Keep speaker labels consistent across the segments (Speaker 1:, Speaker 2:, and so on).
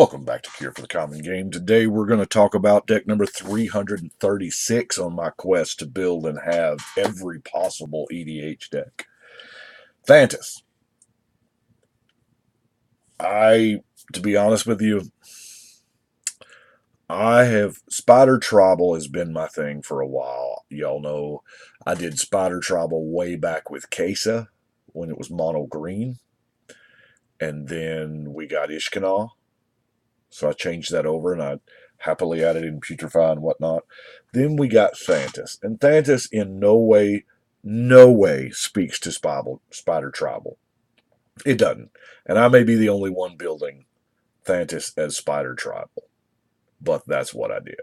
Speaker 1: Welcome back to Cure for the Common Game. Today we're going to talk about deck number 336 on my quest to build and have every possible EDH deck. Thantis. To be honest with you, Spider Tribal has been my thing for a while. Y'all know I did Spider Tribal way back with Kesa when it was mono green. And then we got Ishkanah. So I changed that over and I happily added in Putrefy and whatnot. Then we got Thantis. And Thantis in no way speaks to Spider Tribal. It doesn't. And I may be the only one building Thantis as Spider Tribal. But that's what I did.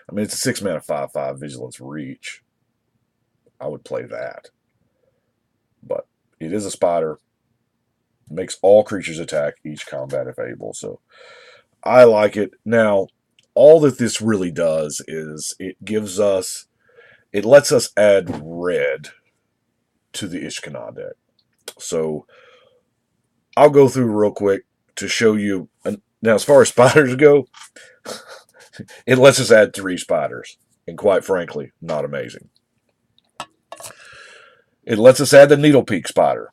Speaker 1: I mean, it's a 6-mana 5/5 Vigilance Reach. I would play that. But it is a spider. Makes all creatures attack each combat if able. So I like it. Now, all that this really does is it lets us add red to the Ishkanah deck. So I'll go through real quick to show you. Now, as far as spiders go, it lets us add 3 spiders. And quite frankly, not amazing. It lets us add the Needle Peak spider.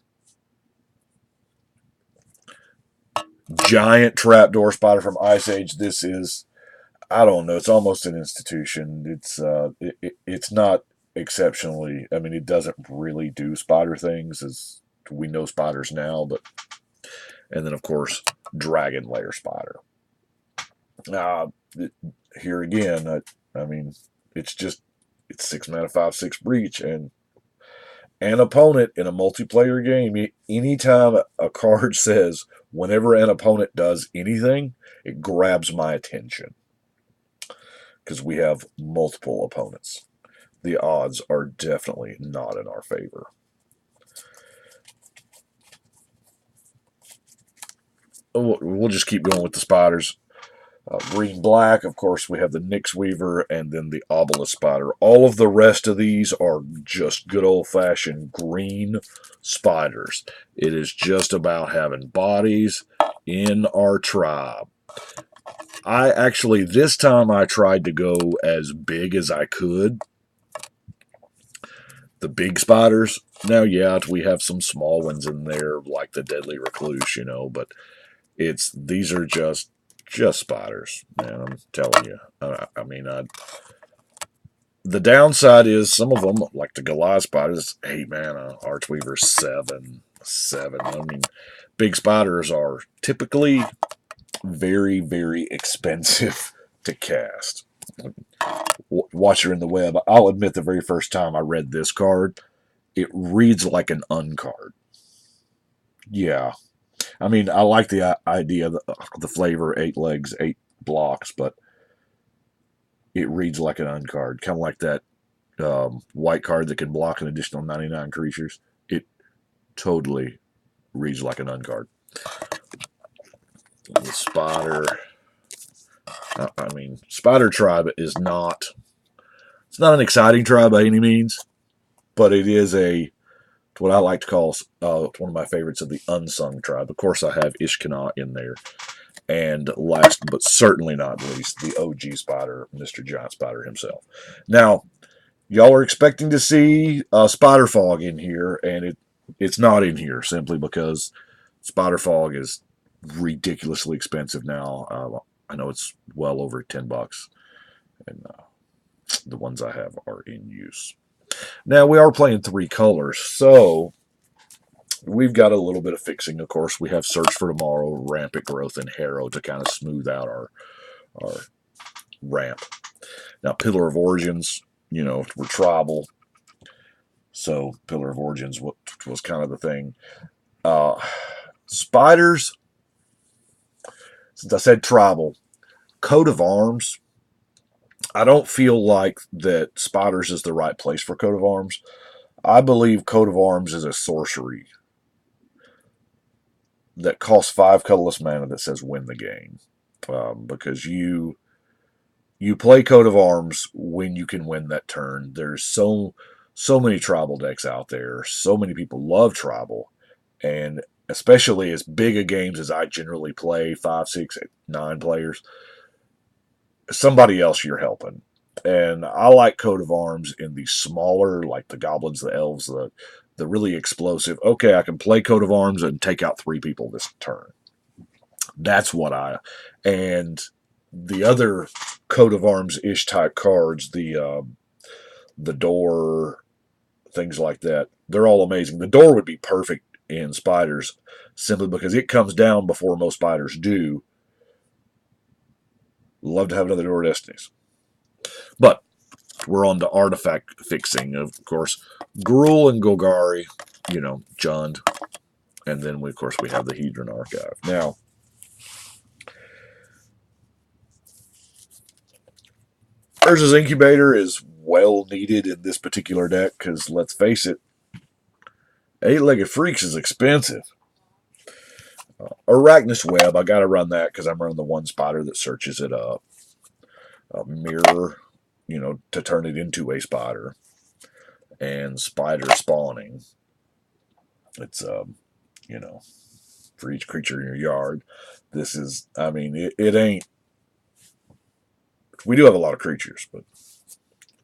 Speaker 1: Giant trapdoor spider from Ice Age. This is, I don't know, it's almost an institution. It's not exceptionally, I mean, it doesn't really do spider things as we know spiders now, but, and then of course, Dragon Lair spider. Here again, I mean, it's 6-mana 5/6 breach, and an opponent in a multiplayer game, anytime a card says, whenever an opponent does anything, it grabs my attention. Because we have multiple opponents. The odds are definitely not in our favor. We'll just keep going with the spiders. Green-black, of course, we have the Warweaver and then the Obelisk spider. All of the rest of these are just good old-fashioned green spiders. It is just about having bodies in our tribe. This time I tried to go as big as I could. The big spiders. Now, yeah, we have some small ones in there, like the Deadly Recluse, but these are just spiders, man. I'm telling you. The downside is some of them, like the Goliath spiders, 8 mana, Archweaver 7. I mean, big spiders are typically very, very expensive to cast. Watcher in the web, I'll admit the very first time I read this card, it reads like an uncard. Yeah. I mean, I like the idea of the flavor, 8 legs, 8 blocks, but it reads like an uncard. Kind of like that white card that can block an additional 99 creatures. It totally reads like an uncard. The spider. I mean, Spider Tribe is not... It's not an exciting tribe by any means, but it is what I like to call one of my favorites of the unsung tribe. Of course, I have Ishkanah in there. And last but certainly not least, the OG spider, Mr. Giant Spider himself. Now, y'all are expecting to see Spider Fog in here, and it's not in here simply because Spider Fog is ridiculously expensive now. I know it's well over $10, and the ones I have are in use. Now, we are playing 3 colors, so we've got a little bit of fixing. Of course, we have Search for Tomorrow, Rampant Growth, and Harrow to kind of smooth out our ramp. Now, Pillar of Origins, we're tribal, so Pillar of Origins was kind of the thing. Spiders, since I said tribal, Coat of Arms, I don't feel like that spiders is the right place for Coat of Arms. I believe Coat of Arms is a sorcery that costs 5 colorless mana that says win the game. Because you play Coat of Arms when you can win that turn. There's so many tribal decks out there. So many people love tribal. And especially as big a games as I generally play, 5, 6, 9 players, somebody else you're helping. And I like coat of arms in the smaller, like the goblins, the elves, the really explosive. Okay, I can play coat of arms and take out 3 people this turn. That's what I. And the other coat of arms ish type cards, the door, things like that, they're all amazing. The door would be perfect in spiders simply because it comes down before most spiders do. Love to have another Door of Destinies. But we're on to artifact fixing. Of course, Gruul and Golgari, Jund. And then, of course, we have the Hedron Archive. Now, Urza's Incubator is well needed in this particular deck because, let's face it, 8-Legged Freaks is expensive. Arachnus Web, I got to run that because I'm running the one spider that searches it up. Mirror, to turn it into a spider. And spider spawning. It's, for each creature in your yard. This is, it ain't. We do have a lot of creatures, but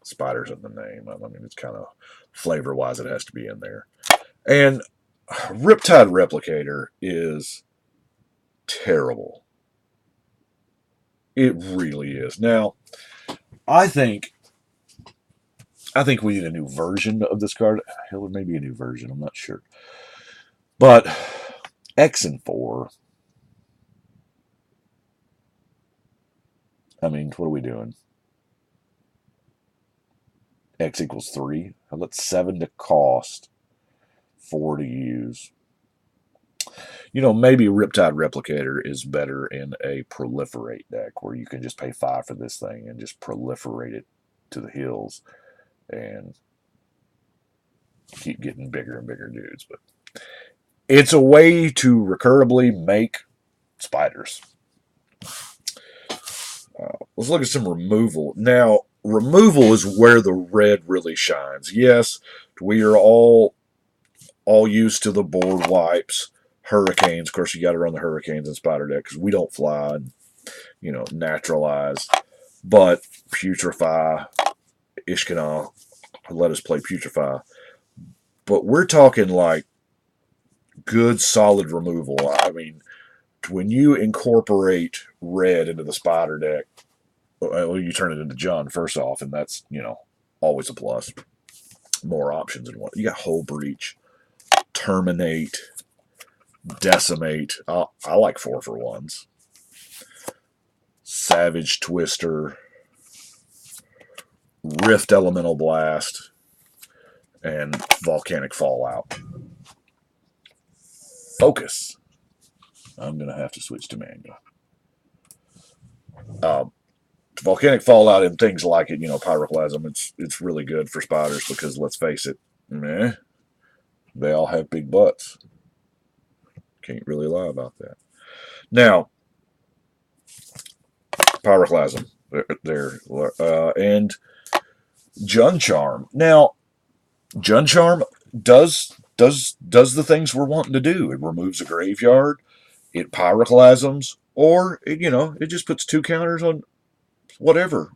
Speaker 1: spiders in the name. It's kind of flavor-wise, it has to be in there. And Riptide Replicator is terrible. It really is. Now, I think we need a new version of this card. Hell, it may be a new version. I'm not sure. But X and 4. What are we doing? X equals 3. That's 7 to cost, 4 to use. Maybe Riptide Replicator is better in a proliferate deck where you can just pay 5 for this thing and just proliferate it to the hills and keep getting bigger and bigger dudes. But it's a way to recursively make spiders. Let's look at some removal. Now, removal is where the red really shines. Yes, we are all used to the board wipes, hurricanes. Of course, you got to run the hurricanes in spider deck because we don't fly and, naturalize. But putrefy, Ishkanah, let us play putrefy. But we're talking like good, solid removal. When you incorporate red into the spider deck, well, you turn it into Jund first off, and that's, always a plus. More options and what. You got Hull Breach, Terminate, Decimate. I like 4-for-1s. Savage Twister, Rift Elemental Blast, and Volcanic Fallout. Focus. I'm going to have to switch to manual. Volcanic Fallout and things like it, Pyroclasm, it's really good for spiders because, let's face it, they all have big butts. Can't really lie about that. Now, Pyroclasm, there, and Jund Charm. Now, Jund Charm does the things we're wanting to do. It removes a graveyard, it pyroclasms, or it just puts 2 counters on whatever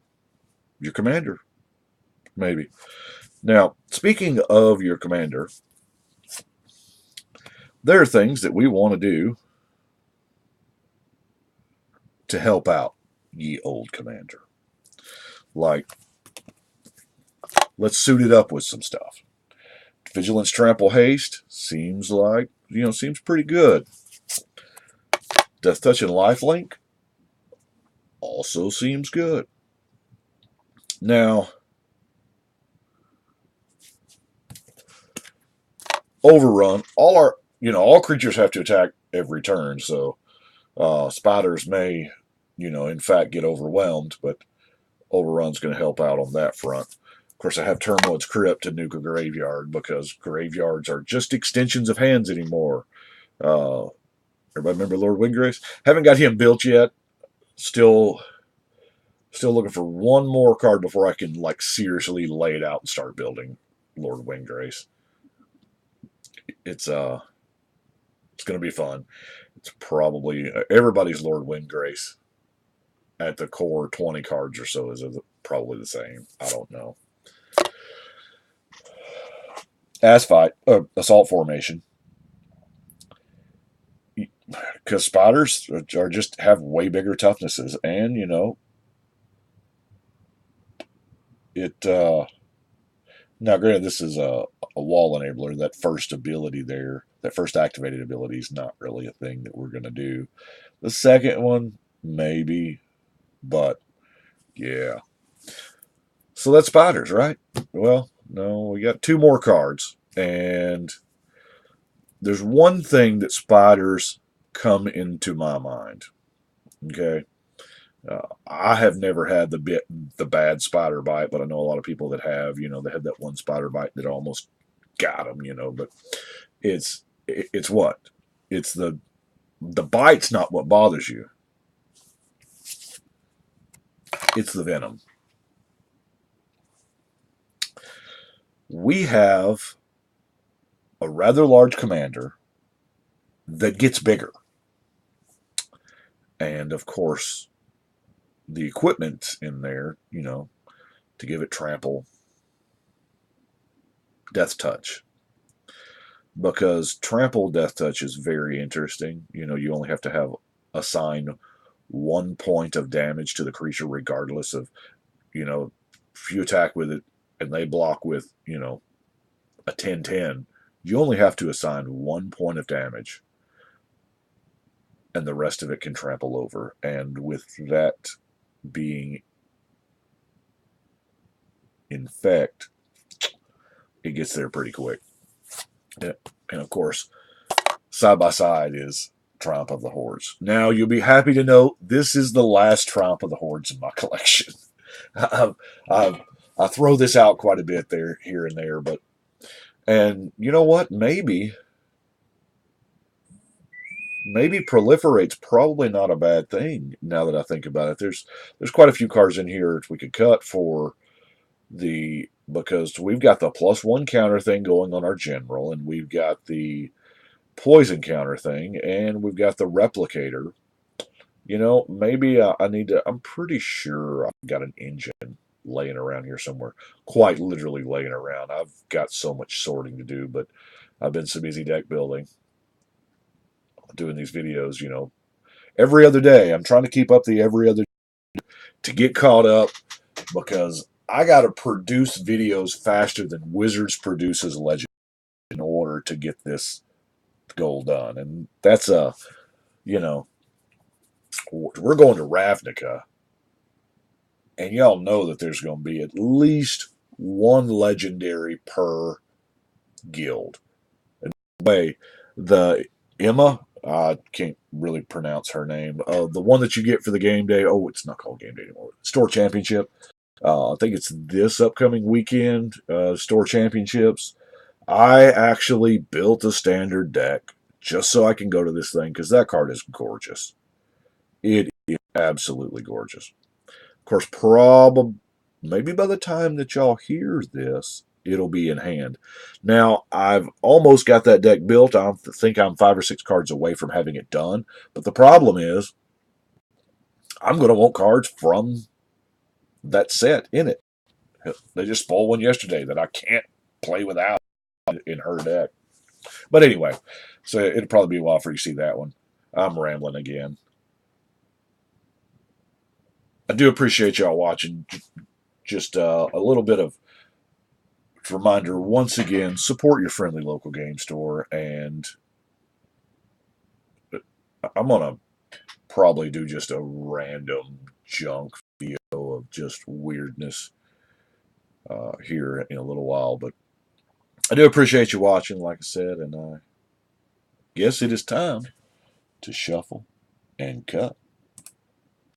Speaker 1: your commander, maybe. Now, speaking of your commander, there are things that we want to do to help out ye old commander. Like, let's suit it up with some stuff. Vigilance, Trample, Haste seems like, seems pretty good. Death Touch and Lifelink also seems good. Now, Overrun, all creatures have to attack every turn, so spiders may, in fact get overwhelmed, but Overrun's going to help out on that front. Of course, I have Turmoil's Crypt to nuke a graveyard because graveyards are just extensions of hands anymore. Everybody remember Lord Windgrace? Haven't got him built yet. Still looking for one more card before I can seriously lay it out and start building Lord Windgrace. It's It's going to be fun. It's probably everybody's Lord Windgrace at the core 20 cards or so is probably the same. I don't know. Assault formation. Because spiders are just have way bigger toughnesses, and it. Now, granted, this is a wall enabler. That first ability there, that first activated ability, is not really a thing that we're going to do. The second one, maybe, but yeah. So that's spiders, right? Well, no, we got two more cards, and there's one thing that spiders come into my mind. Okay, I have never had the bad spider bite, but I know a lot of people that have. They had that one spider bite that almost got them. But it's what? It's the bite's not what bothers you. It's the venom. We have a rather large commander that gets bigger. And of course, the equipment in there, to give it trample, death touch. Because trample death touch is very interesting. You only have to have assign 1 point of damage to the creature, regardless of, if you attack with it and they block with, a 10-10, you only have to assign 1 point of damage, and the rest of it can trample over. And with that being infect, it gets there pretty quick. And of course, side by side is Triumph of the Hordes. Now, you'll be happy to know this is the last Triumph of the Hordes in my collection. I throw this out quite a bit there, here and there, and you know what? Maybe proliferate's probably not a bad thing now that I think about it. There's quite a few cards in here we could cut for because we've got the +1 counter thing going on our general, and we've got the poison counter thing, and we've got the replicator. Maybe I need to. I'm pretty sure I've got an engine laying around here somewhere, quite literally laying around. I've got so much sorting to do, but I've been so busy deck building, doing these videos, every other day. I'm trying to keep up the every other to get caught up, because I got to produce videos faster than Wizards produces Legend in order to get this goal done. And that's we're going to Ravnica, and y'all know that there's going to be at least one legendary per guild. And by the way, the Emma, I can't really pronounce her name. The one that you get for the game day. Oh, it's not called game day anymore. Store Championship. I think it's this upcoming weekend. Store Championships. I actually built a standard deck just so I can go to this thing, because that card is gorgeous. It is absolutely gorgeous. Of course, maybe by the time that y'all hear this, it'll be in hand. Now, I've almost got that deck built. I think I'm 5 or 6 cards away from having it done. But the problem is, I'm going to want cards from that set in it. They just spoiled one yesterday that I can't play without in her deck. But anyway, so it'll probably be a while for you to see that one. I'm rambling again. I do appreciate y'all watching. Just a little bit of reminder, once again, support your friendly local game store. And I'm going to probably do just a random junk video of just weirdness here in a little while. But I do appreciate you watching, like I said, and I guess it is time to shuffle and cut.